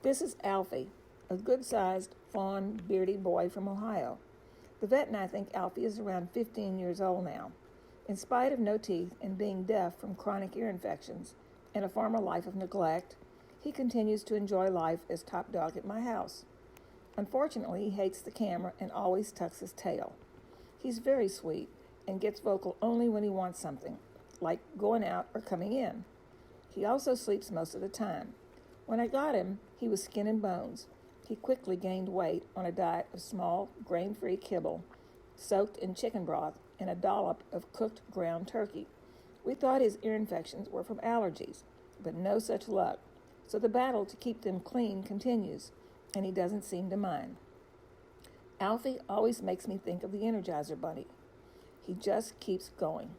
This is Alfie, a good-sized, fawn, beardy boy from Ohio. The vet and I think Alfie is around 15 years old now. In spite of no teeth and being deaf from chronic ear infections and a former life of neglect, he continues to enjoy life as top dog at my house. Unfortunately, he hates the camera and always tucks his tail. He's very sweet and gets vocal only when he wants something, like going out or coming in. He also sleeps most of the time. When I got him, he was skin and bones. He quickly gained weight on a diet of small, grain-free kibble, soaked in chicken broth, and a dollop of cooked ground turkey. We thought his ear infections were from allergies, but no such luck. So the battle to keep them clean continues, and he doesn't seem to mind. Alfie always makes me think of the Energizer Bunny. He just keeps going.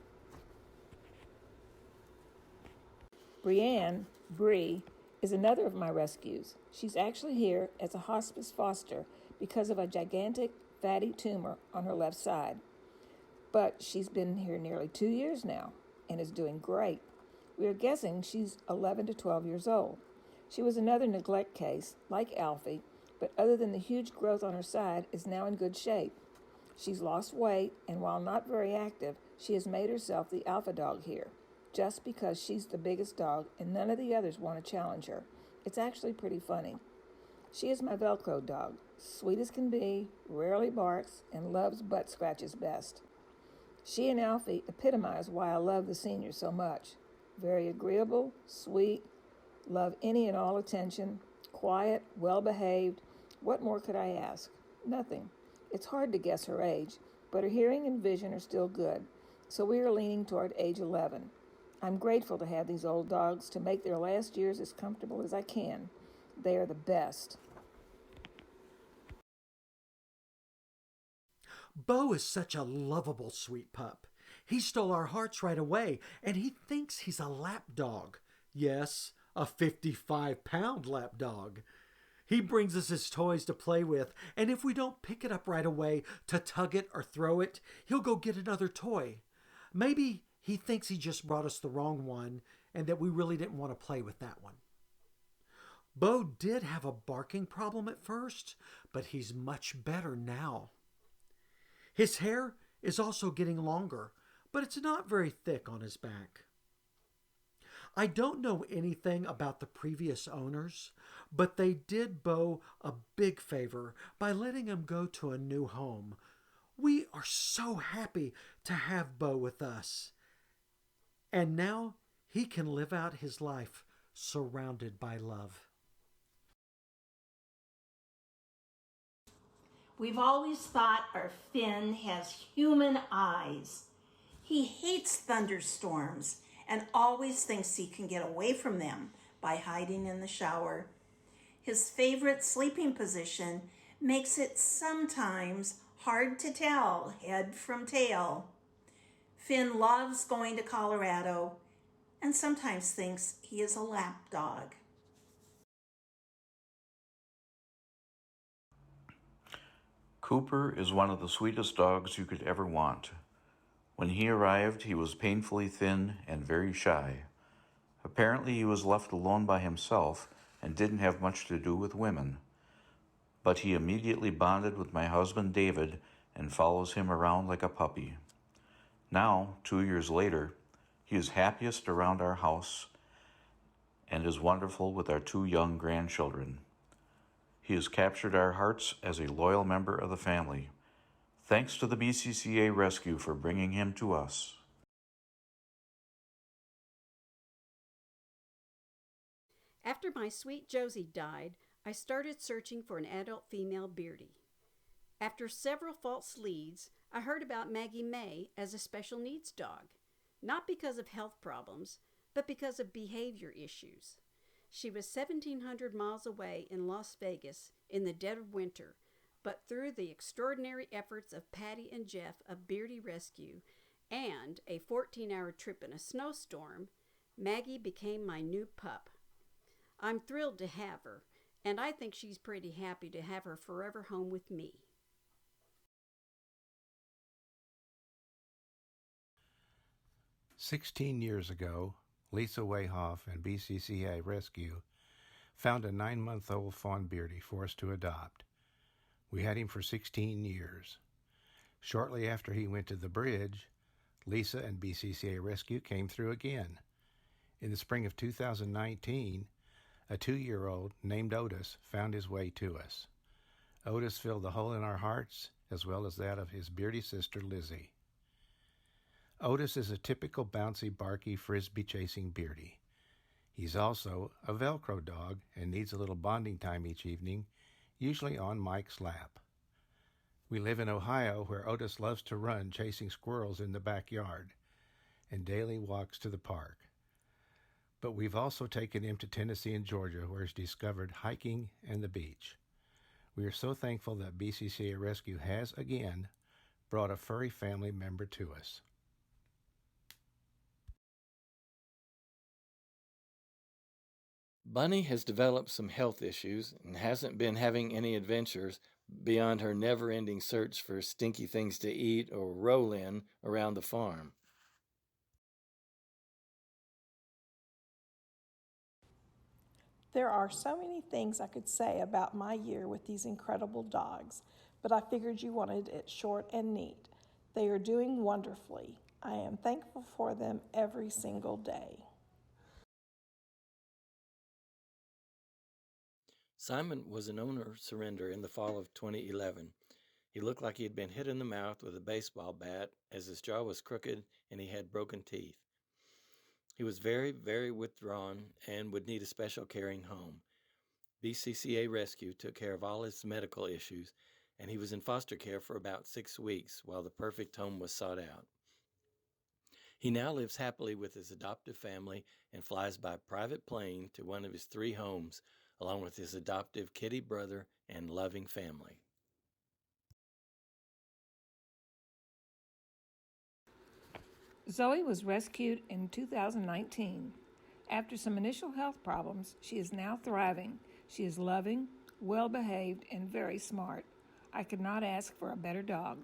Brienne, Bree, is another of my rescues. She's actually here as a hospice foster because of a gigantic fatty tumor on her left side. But she's been here nearly 2 years now and is doing great. We are guessing she's 11 to 12 years old. She was another neglect case, like Alfie, but other than the huge growth on her side, is now in good shape. She's lost weight, and while not very active, she has made herself the alpha dog here, just because she's the biggest dog and none of the others want to challenge her. It's actually pretty funny. She is my Velcro dog, sweet as can be, rarely barks, and loves butt scratches best. She and Alfie epitomize why I love the seniors so much. Very agreeable, sweet, love any and all attention, quiet, well-behaved. What more could I ask? Nothing. It's hard to guess her age, but her hearing and vision are still good, so we are leaning toward age 11. I'm grateful to have these old dogs to make their last years as comfortable as I can. They are the best. Bo is such a lovable, sweet pup. He stole our hearts right away, and he thinks he's a lap dog. Yes, a 55-pound lap dog. He brings us his toys to play with, and if we don't pick it up right away to tug it or throw it, he'll go get another toy. Maybe he thinks he just brought us the wrong one and that we really didn't want to play with that one. Bo did have a barking problem at first, but he's much better now. His hair is also getting longer, but it's not very thick on his back. I don't know anything about the previous owners, but they did Bo a big favor by letting him go to a new home. We are so happy to have Bo with us. And now he can live out his life surrounded by love. We've always thought our Finn has human eyes. He hates thunderstorms and always thinks he can get away from them by hiding in the shower. His favorite sleeping position makes it sometimes hard to tell head from tail. Finn loves going to Colorado and sometimes thinks he is a lap dog. Cooper is one of the sweetest dogs you could ever want. When he arrived, he was painfully thin and very shy. Apparently, he was left alone by himself and didn't have much to do with women. But he immediately bonded with my husband David and follows him around like a puppy. Now, 2 years later, he is happiest around our house and is wonderful with our 2 young grandchildren. He has captured our hearts as a loyal member of the family. Thanks to the BCCA Rescue for bringing him to us. After my sweet Josie died, I started searching for an adult female Beardy. After several false leads, I heard about Maggie May as a special needs dog, not because of health problems, but because of behavior issues. She was 1,700 miles away in Las Vegas in the dead of winter, but through the extraordinary efforts of Patty and Jeff of Beardy Rescue and a 14-hour trip in a snowstorm, Maggie became my new pup. I'm thrilled to have her, and I think she's pretty happy to have her forever home with me. "16 years ago, Lisa Wayhoff and BCCA Rescue found a 9-month-old fawn Beardy for us to adopt. We had him for 16 years. Shortly after he went to the bridge, Lisa and BCCA Rescue came through again. In the spring of 2019, a 2-year-old named Otis found his way to us. Otis filled the hole in our hearts as well as that of his beardy sister Lizzie. Otis is a typical bouncy, barky, frisbee-chasing beardy. He's also a Velcro dog and needs a little bonding time each evening, usually on Mike's lap. We live in Ohio, where Otis loves to run chasing squirrels in the backyard and daily walks to the park. But we've also taken him to Tennessee and Georgia, where he's discovered hiking and the beach. We are so thankful that BCCA Rescue has, again, brought a furry family member to us. Bunny has developed some health issues and hasn't been having any adventures beyond her never-ending search for stinky things to eat or roll in around the farm. There are so many things I could say about my year with these incredible dogs, but I figured you wanted it short and neat. They are doing wonderfully. I am thankful for them every single day. Simon was an owner surrender in the fall of 2011. He looked like he had been hit in the mouth with a baseball bat, as his jaw was crooked and he had broken teeth. He was very, very withdrawn and would need a special caring home. BCCA Rescue took care of all his medical issues, and he was in foster care for about 6 weeks while the perfect home was sought out. He now lives happily with his adoptive family and flies by private plane to one of his 3 homes, along with his adoptive kitty brother and loving family. Zoe was rescued in 2019. After some initial health problems, she is now thriving. She is loving, well-behaved, and very smart. I could not ask for a better dog.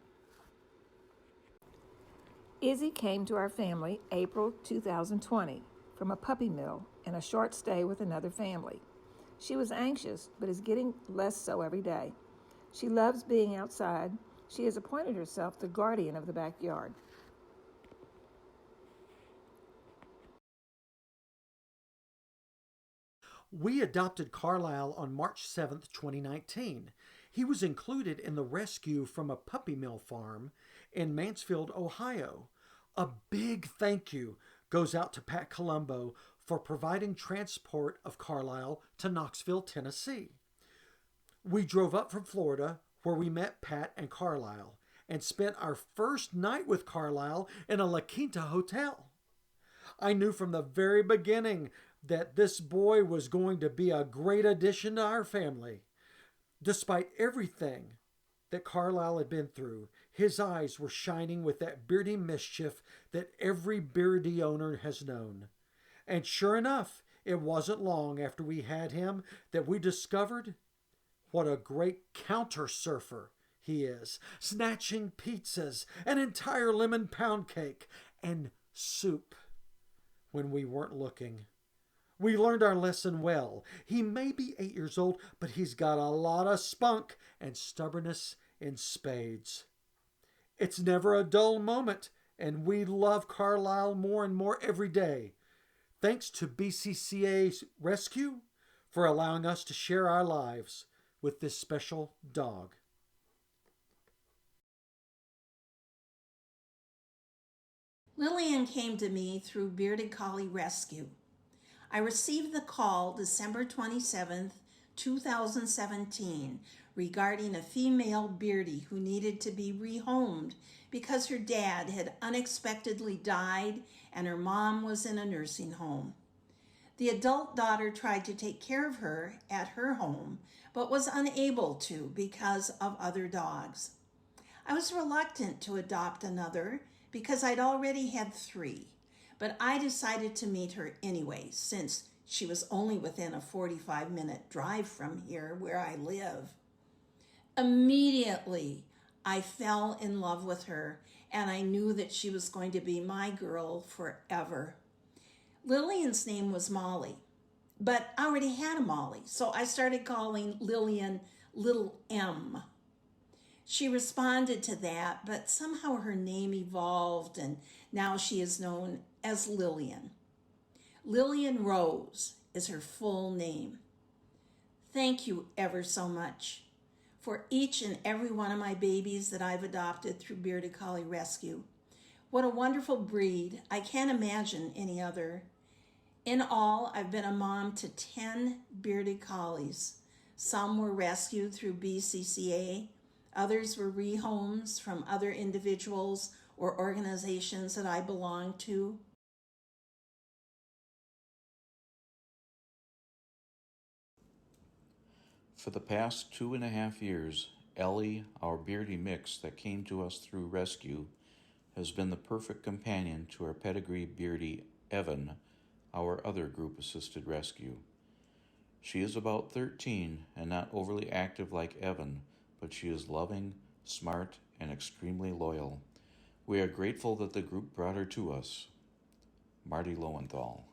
Izzy came to our family April 2020 from a puppy mill and a short stay with another family. She was anxious, but is getting less so every day. She loves being outside. She has appointed herself the guardian of the backyard. We adopted Carlisle on March 7th, 2019. He was included in the rescue from a puppy mill farm in Mansfield, Ohio. A big thank you goes out to Pat Colombo for providing transport of Carlisle to Knoxville, Tennessee. We drove up from Florida, where we met Pat and Carlisle, and spent our first night with Carlisle in a La Quinta hotel. I knew from the very beginning that this boy was going to be a great addition to our family. Despite everything that Carlisle had been through, his eyes were shining with that beardy mischief that every beardy owner has known. And sure enough, it wasn't long after we had him that we discovered what a great counter surfer he is, snatching pizzas, an entire lemon pound cake, and soup when we weren't looking. We learned our lesson well. He may be 8 years old, but he's got a lot of spunk and stubbornness in spades. It's never a dull moment, and we love Carlisle more and more every day. Thanks to BCCA Rescue for allowing us to share our lives with this special dog. Lillian came to me through Bearded Collie Rescue. I received the call December 27th, 2017, regarding a female beardie who needed to be rehomed because her dad had unexpectedly died and her mom was in a nursing home. The adult daughter tried to take care of her at her home, but was unable to because of other dogs. I was reluctant to adopt another because I'd already had 3, but I decided to meet her anyway since she was only within a 45-minute drive from here where I live. Immediately, I fell in love with her, and I knew that she was going to be my girl forever. Lillian's name was Molly. but I already had a Molly, so I started calling Lillian Little M. She responded to that, but somehow her name evolved and now she is known as Lillian. Lillian Rose is her full name. Thank you ever so much for each and every one of my babies that I've adopted through Bearded Collie Rescue. What a wonderful breed. I can't imagine any other. In all, I've been a mom to 10 bearded collies. Some were rescued through BCCA, others were rehomes from other individuals or organizations that I belong to. For the past 2.5 years, Ellie, our beardy mix that came to us through rescue, has been the perfect companion to our pedigree beardy Evan, our other group-assisted rescue. She is about 13 and not overly active like Evan, but she is loving, smart, and extremely loyal. We are grateful that the group brought her to us. Marty Lowenthal.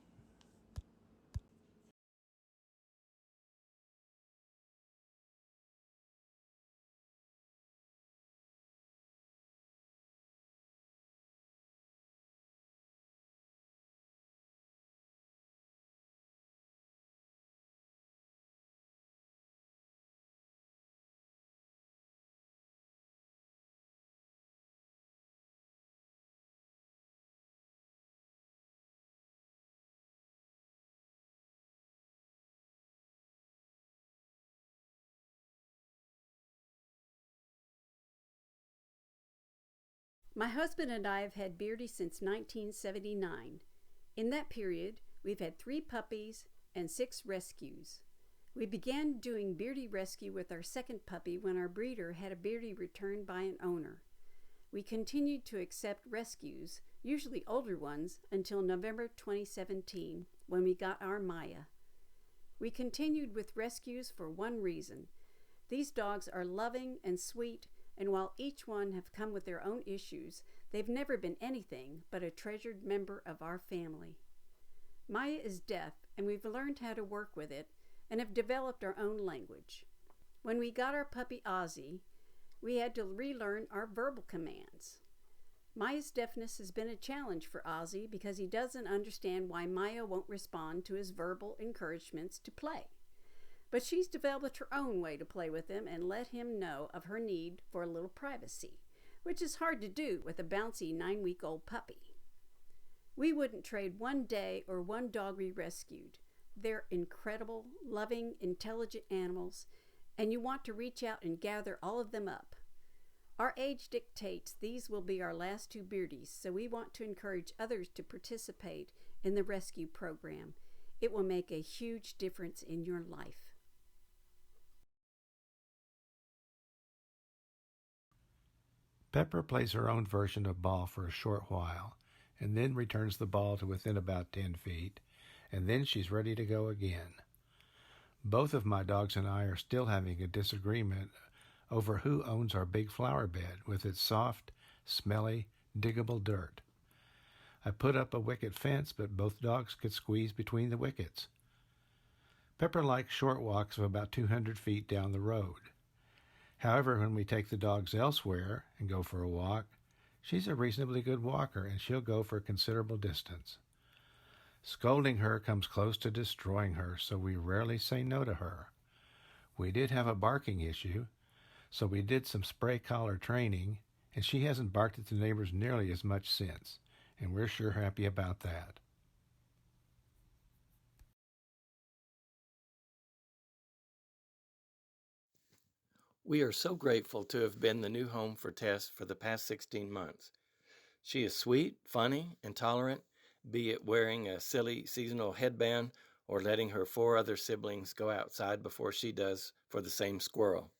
My husband and I have had Beardy since 1979. In that period, we've had 3 puppies and 6 rescues. We began doing Beardy rescue with our second puppy when our breeder had a Beardy returned by an owner. We continued to accept rescues, usually older ones, until November 2017, when we got our Maya. We continued with rescues for one reason. These dogs are loving and sweet, and while each one have come with their own issues, they've never been anything but a treasured member of our family. Maya is deaf, and we've learned how to work with it and have developed our own language. When we got our puppy Ozzy, we had to relearn our verbal commands. Maya's deafness has been a challenge for Ozzy because he doesn't understand why Maya won't respond to his verbal encouragements to play. But she's developed her own way to play with him and let him know of her need for a little privacy, which is hard to do with a bouncy 9-week-old puppy. We wouldn't trade one day or one dog we rescued. They're incredible, loving, intelligent animals, and you want to reach out and gather all of them up. Our age dictates these will be our last 2 Beardies, so we want to encourage others to participate in the rescue program. It will make a huge difference in your life. Pepper plays her own version of ball for a short while, and then returns the ball to within about 10 feet, and then she's ready to go again. Both of my dogs and I are still having a disagreement over who owns our big flower bed with its soft, smelly, diggable dirt. I put up a wicket fence, but both dogs could squeeze between the wickets. Pepper likes short walks of about 200 feet down the road. However, when we take the dogs elsewhere and go for a walk, she's a reasonably good walker and she'll go for a considerable distance. Scolding her comes close to destroying her, so we rarely say no to her. We did have a barking issue, so we did some spray collar training, and she hasn't barked at the neighbors nearly as much since, and we're sure happy about that. We are so grateful to have been the new home for Tess for the past 16 months. She is sweet, funny, and tolerant, be it wearing a silly seasonal headband or letting her 4 other siblings go outside before she does for the same squirrel.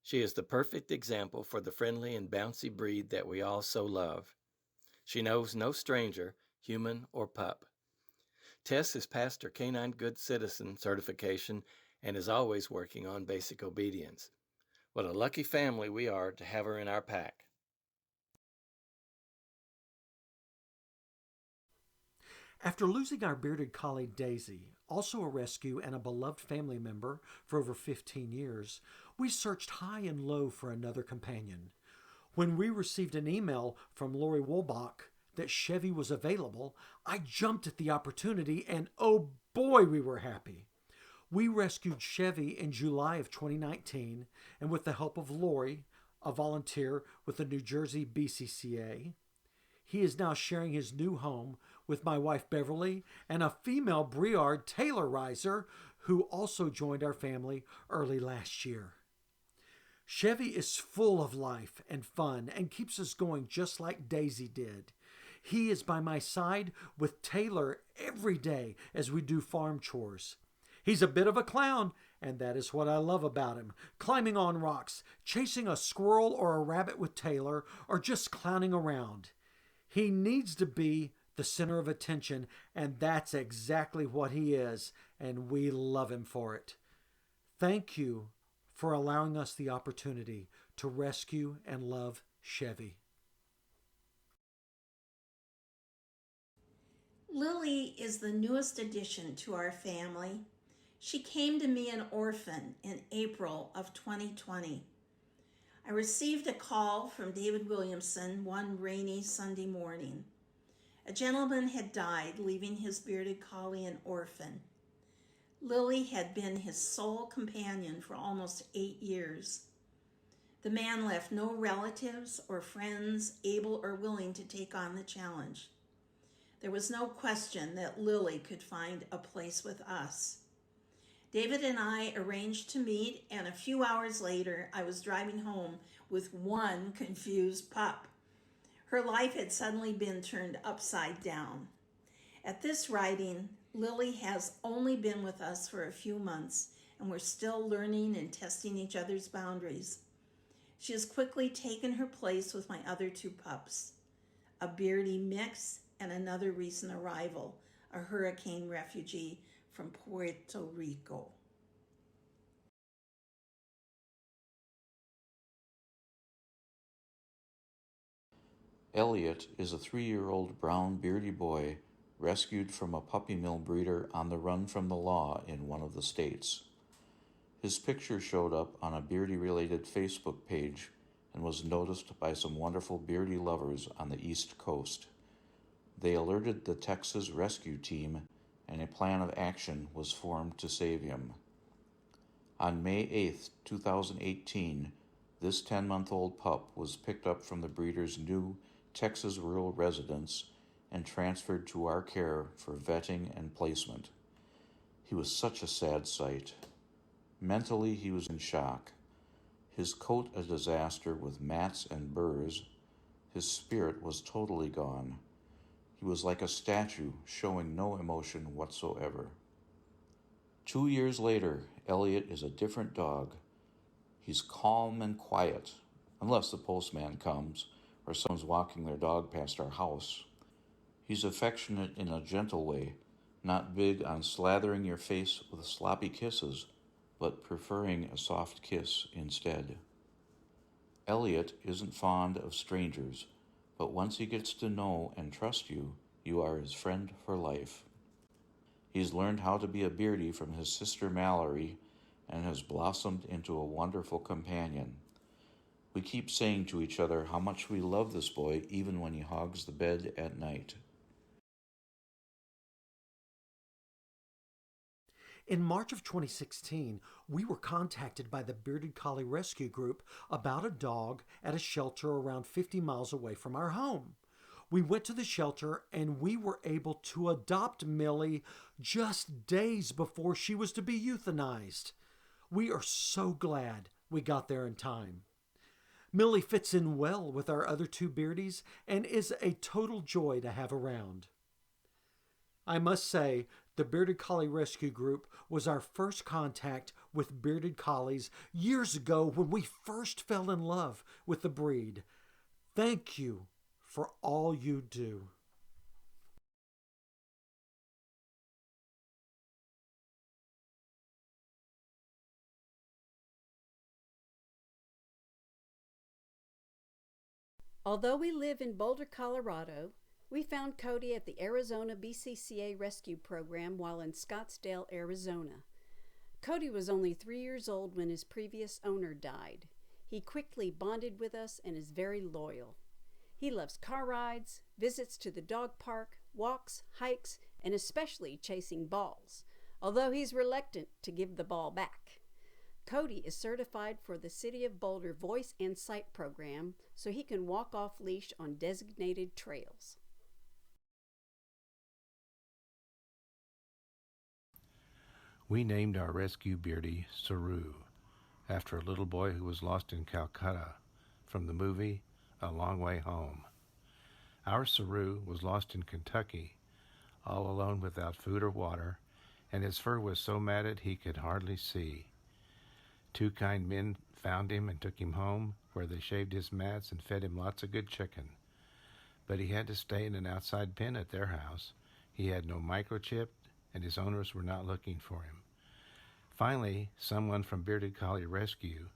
She is the perfect example for the friendly and bouncy breed that we all so love. She knows no stranger, human or pup. Tess has passed her Canine Good Citizen certification and is always working on basic obedience. What a lucky family we are to have her in our pack. After losing our bearded collie Daisy, also a rescue and a beloved family member for over 15 years, we searched high and low for another companion. When we received an email from Lori Wolbach that Chevy was available, I jumped at the opportunity, and oh boy, we were happy. We rescued Chevy in July of 2019, and with the help of Lori, a volunteer with the New Jersey BCCA, he is now sharing his new home with my wife Beverly and a female Briard Taylorizer who also joined our family early last year. Chevy is full of life and fun and keeps us going just like Daisy did. He is by my side with Taylor every day as we do farm chores. He's a bit of a clown, and that is what I love about him. Climbing on rocks, chasing a squirrel or a rabbit with Taylor, or just clowning around. He needs to be the center of attention, and that's exactly what he is, and we love him for it. Thank you for allowing us the opportunity to rescue and love Chevy. Lily is the newest addition to our family. She came to me an orphan in April of 2020. I received a call from David Williamson one rainy Sunday morning. A gentleman had died, leaving his bearded collie an orphan. Lily had been his sole companion for almost 8 years. The man left no relatives or friends able or willing to take on the challenge. There was no question that Lily could find a place with us. David and I arranged to meet, and a few hours later, I was driving home with one confused pup. Her life had suddenly been turned upside down. At this writing, Lily has only been with us for a few months, and we're still learning and testing each other's boundaries. She has quickly taken her place with my other 2 pups, a beardy mix and another recent arrival, a hurricane refugee from Puerto Rico. Elliot is a 3-year-old brown beardy boy rescued from a puppy mill breeder on the run from the law in one of the states. His picture showed up on a beardy-related Facebook page and was noticed by some wonderful beardy lovers on the East Coast. They alerted the Texas rescue team, and a plan of action was formed to save him. On May 8, 2018, this 10-month-old pup was picked up from the breeder's new Texas rural residence and transferred to our care for vetting and placement. He was such a sad sight. Mentally, he was in shock. His coat a disaster with mats and burrs. His spirit was totally gone. He was like a statue, showing no emotion whatsoever. 2 years later, Elliot is a different dog. He's calm and quiet, unless the postman comes or someone's walking their dog past our house. He's affectionate in a gentle way, not big on slathering your face with sloppy kisses, but preferring a soft kiss instead. Elliot isn't fond of strangers, but once he gets to know and trust you, you are his friend for life. He's learned how to be a beardy from his sister Mallory and has blossomed into a wonderful companion. We keep saying to each other how much we love this boy even when he hogs the bed at night. In March of 2016, we were contacted by the Bearded Collie Rescue Group about a dog at a shelter around 50 miles away from our home. We went to the shelter and we were able to adopt Millie just days before she was to be euthanized. We are so glad we got there in time. Millie fits in well with our other 2 beardies and is a total joy to have around. I must say, the Bearded Collie Rescue Group was our first contact with bearded collies years ago when we first fell in love with the breed. Thank you for all you do. Although we live in Boulder, Colorado, We found Cody at the Arizona BCCA Rescue Program while in Scottsdale, Arizona. Cody was only 3 years old when his previous owner died. He quickly bonded with us and is very loyal. He loves car rides, visits to the dog park, walks, hikes, and especially chasing balls, although he's reluctant to give the ball back. Cody is certified for the City of Boulder Voice and Sight program so he can walk off leash on designated trails. We named our rescue Beardy Saru, after a little boy who was lost in Calcutta from the movie A Long Way Home. Our Saru was lost in Kentucky, all alone without food or water, and his fur was so matted he could hardly see. 2 kind men found him and took him home, where they shaved his mats and fed him lots of good chicken. But he had to stay in an outside pen at their house. He had no microchip, and his owners were not looking for him. Finally, someone from Bearded Collie Rescue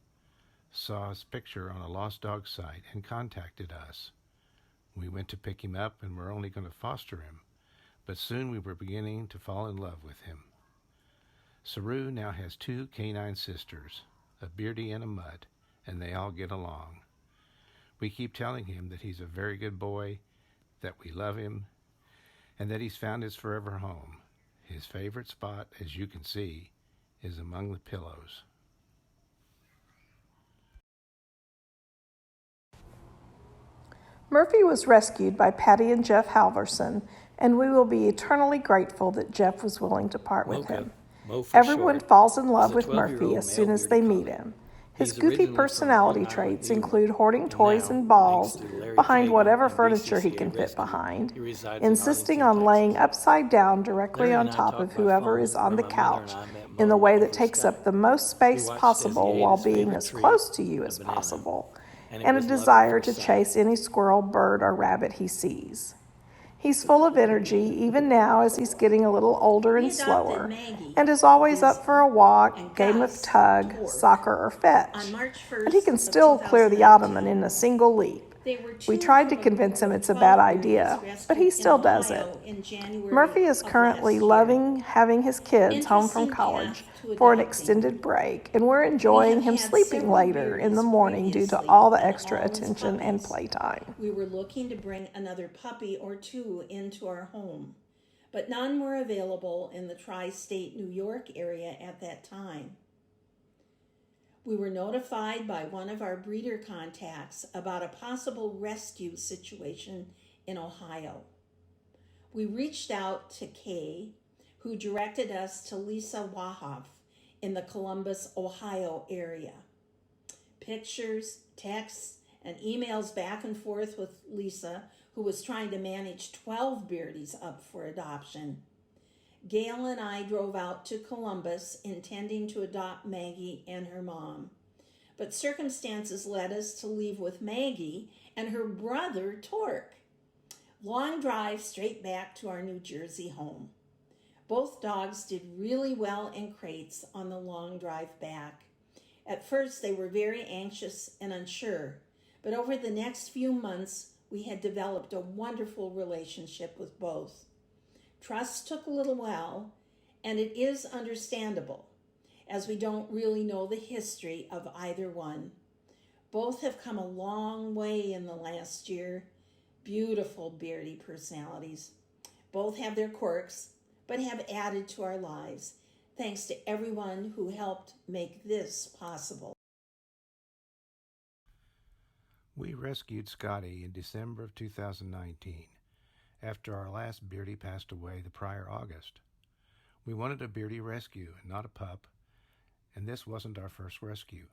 saw his picture on a lost dog site and contacted us. We went to pick him up and were only going to foster him, but soon we were beginning to fall in love with him. Saru now has 2 canine sisters, a Beardy and a Mutt, and they all get along. We keep telling him that he's a very good boy, that we love him, and that he's found his forever home. His favorite spot, as you can see, is among the pillows. Murphy was rescued by Patty and Jeff Halverson, and we will be eternally grateful that Jeff was willing to part with him. Everyone falls in love with Murphy as soon as they meet him. His goofy personality traits include hoarding toys and balls behind whatever furniture he can fit behind, insisting on laying upside down directly on top of whoever is on the couch in the way that takes up the most space possible while being as close to you as possible, and a desire to chase any squirrel, bird, or rabbit he sees. He's full of energy, even now as he's getting a little older and slower, and is always up for a walk, game of tug, soccer, or fetch. And he can still clear the ottoman in a single leap. We tried to convince him it's a bad idea, but he still does it. Murphy is currently loving having his kids home from college for an extended break, and we're enjoying him sleeping later in the morning due to all the extra attention and playtime. We were looking to bring another puppy or 2 into our home, but none were available in the tri-state New York area at that time. We were notified by one of our breeder contacts about a possible rescue situation in Ohio. We reached out to Kay, who directed us to Lisa Wahoff in the Columbus, Ohio area. Pictures, texts, and emails back and forth with Lisa, who was trying to manage 12 Beardies up for adoption. Gail and I drove out to Columbus intending to adopt Maggie and her mom. But circumstances led us to leave with Maggie and her brother, Torque. Long drive straight back to our New Jersey home. Both dogs did really well in crates on the long drive back. At first, they were very anxious and unsure, but over the next few months, we had developed a wonderful relationship with both. Trust took a little while, and it is understandable, as we don't really know the history of either one. Both have come a long way in the last year. Beautiful Beardy personalities. Both have their quirks, but have added to our lives. Thanks to everyone who helped make this possible. We rescued Scotty in December of 2019, after our last Beardy passed away the prior August. We wanted a Beardy rescue and not a pup, and this wasn't our first rescue.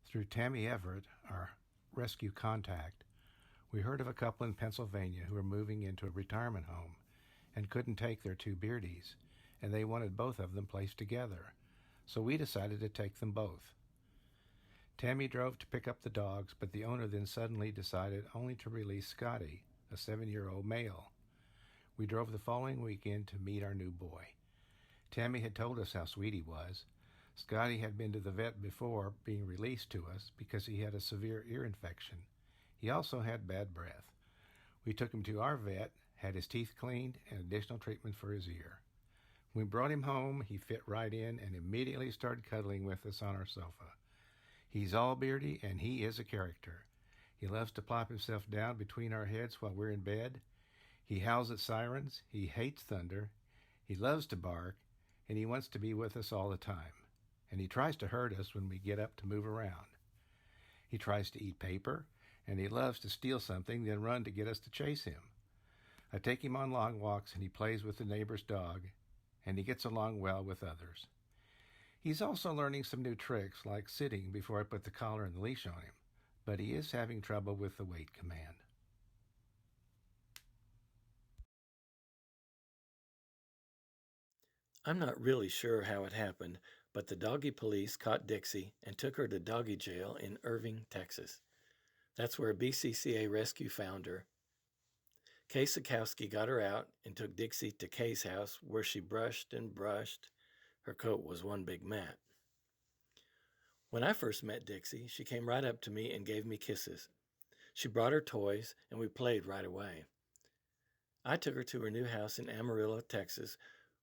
Through Tammy Everett, our rescue contact, we heard of a couple in Pennsylvania who were moving into a retirement home and couldn't take their 2 Beardies, and they wanted both of them placed together, so we decided to take them both. Tammy drove to pick up the dogs, but the owner then suddenly decided only to release Scotty, a 7-year-old male. We drove the following weekend to meet our new boy. Tammy had told us how sweet he was. Scotty had been to the vet before being released to us because he had a severe ear infection. He also had bad breath. We took him to our vet, had his teeth cleaned, and additional treatment for his ear. When we brought him home, he fit right in and immediately started cuddling with us on our sofa. He's all beardy, and he is a character. He loves to plop himself down between our heads while we're in bed. He howls at sirens. He hates thunder. He loves to bark, and he wants to be with us all the time. And he tries to hurt us when we get up to move around. He tries to eat paper, and he loves to steal something, then run to get us to chase him. I take him on long walks, and he plays with the neighbor's dog, and he gets along well with others. He's also learning some new tricks, like sitting before I put the collar and the leash on him, but he is having trouble with the wait command. I'm not really sure how it happened, but the doggy police caught Dixie and took her to doggy jail in Irving, Texas. That's where BCCA Rescue found her. Kay Sikowski got her out and took Dixie to Kay's house, where she brushed and brushed. Her coat was one big mat. When I first met Dixie, she came right up to me and gave me kisses. She brought her toys, and we played right away. I took her to her new house in Amarillo, Texas,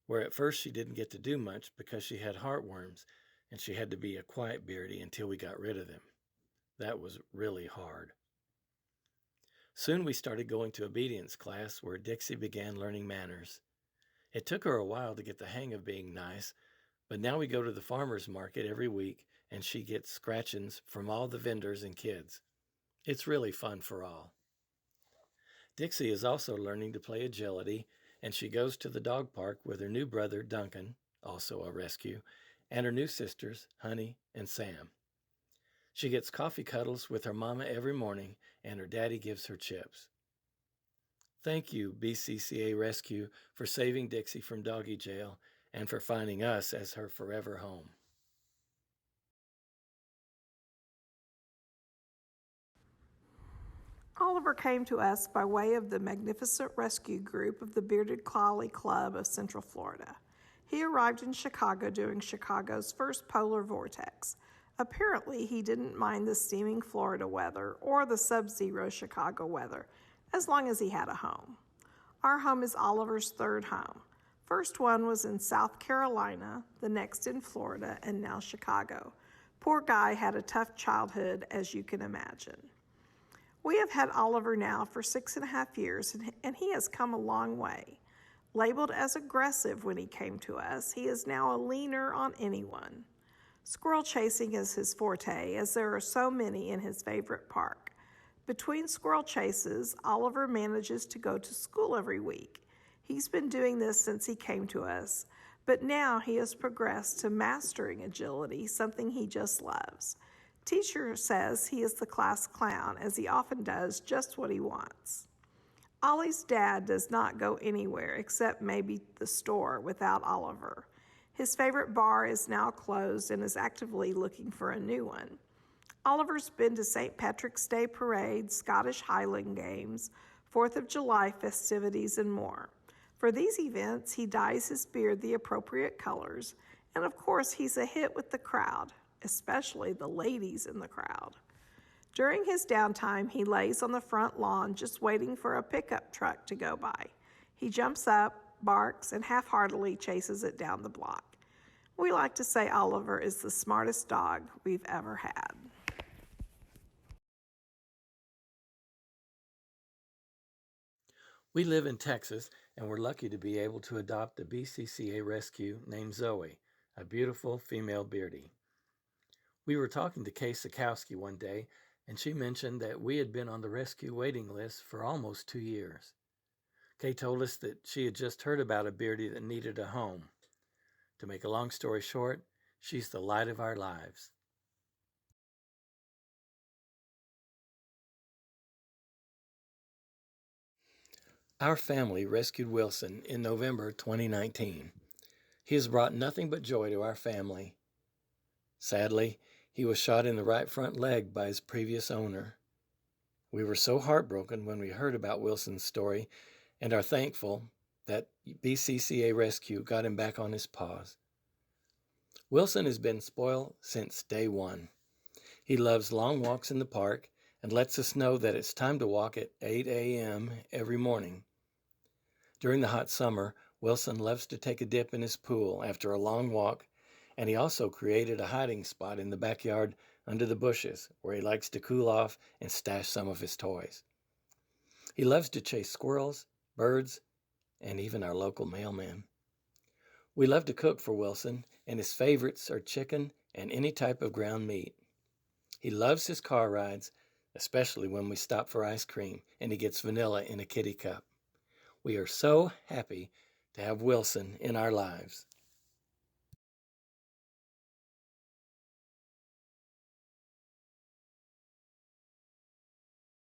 where at first she didn't get to do much because she had heartworms, and she had to be a quiet beardy until we got rid of them. That was really hard. Soon we started going to obedience class, where Dixie began learning manners. It took her a while to get the hang of being nice, but now we go to the farmer's market every week, and she gets scratchings from all the vendors and kids. It's really fun for all. Dixie is also learning to play agility, and she goes to the dog park with her new brother, Duncan, also a rescue, and her new sisters, Honey and Sam. She gets coffee cuddles with her mama every morning, and her daddy gives her chips. Thank you, BCCA Rescue, for saving Dixie from doggy jail and for finding us as her forever home. Oliver came to us by way of the Magnificent Rescue Group of the Bearded Collie Club of Central Florida. He arrived in Chicago during Chicago's first polar vortex. Apparently, he didn't mind the steaming Florida weather or the sub-zero Chicago weather, as long as he had a home. Our home is Oliver's third home. First one was in South Carolina, the next in Florida, and now Chicago. Poor guy had a tough childhood, as you can imagine. We have had Oliver now for 6.5 years, and he has come a long way. Labeled as aggressive when he came to us, he is now a leaner on anyone. Squirrel chasing is his forte, as there are so many in his favorite park. Between squirrel chases, Oliver manages to go to school every week. He's been doing this since he came to us, but now he has progressed to mastering agility, something he just loves. Teacher says he is the class clown, as he often does just what he wants. Ollie's dad does not go anywhere except maybe the store without Oliver. His favorite bar is now closed and is actively looking for a new one. Oliver's been to St. Patrick's Day parades, Scottish Highland games, 4th of July festivities, and more. For these events, he dyes his beard the appropriate colors, and of course, he's a hit with the crowd, especially the ladies in the crowd. During his downtime, he lays on the front lawn just waiting for a pickup truck to go by. He jumps up, barks, and half-heartedly chases it down the block. We like to say Oliver is the smartest dog we've ever had. We live in Texas, and we're lucky to be able to adopt a BCCA rescue named Zoe, a beautiful female beardie. We were talking to Kay Sikowski one day, and she mentioned that we had been on the rescue waiting list for almost 2 years. Kay told us that she had just heard about a beardie that needed a home. To make a long story short, she's the light of our lives. Our family rescued Wilson in November 2019. He has brought nothing but joy to our family. Sadly, he was shot in the right front leg by his previous owner. We were so heartbroken when we heard about Wilson's story and are thankful that BCCA Rescue got him back on his paws. Wilson has been spoiled since day one. He loves long walks in the park, and lets us know that it's time to walk at 8 a.m. every morning. During the hot summer, Wilson loves to take a dip in his pool after a long walk, and he also created a hiding spot in the backyard under the bushes where he likes to cool off and stash some of his toys. He loves to chase squirrels, birds, and even our local mailman. We love to cook for Wilson, and his favorites are chicken and any type of ground meat. He loves his car rides, especially when we stop for ice cream and he gets vanilla in a kitty cup. We are so happy to have Wilson in our lives.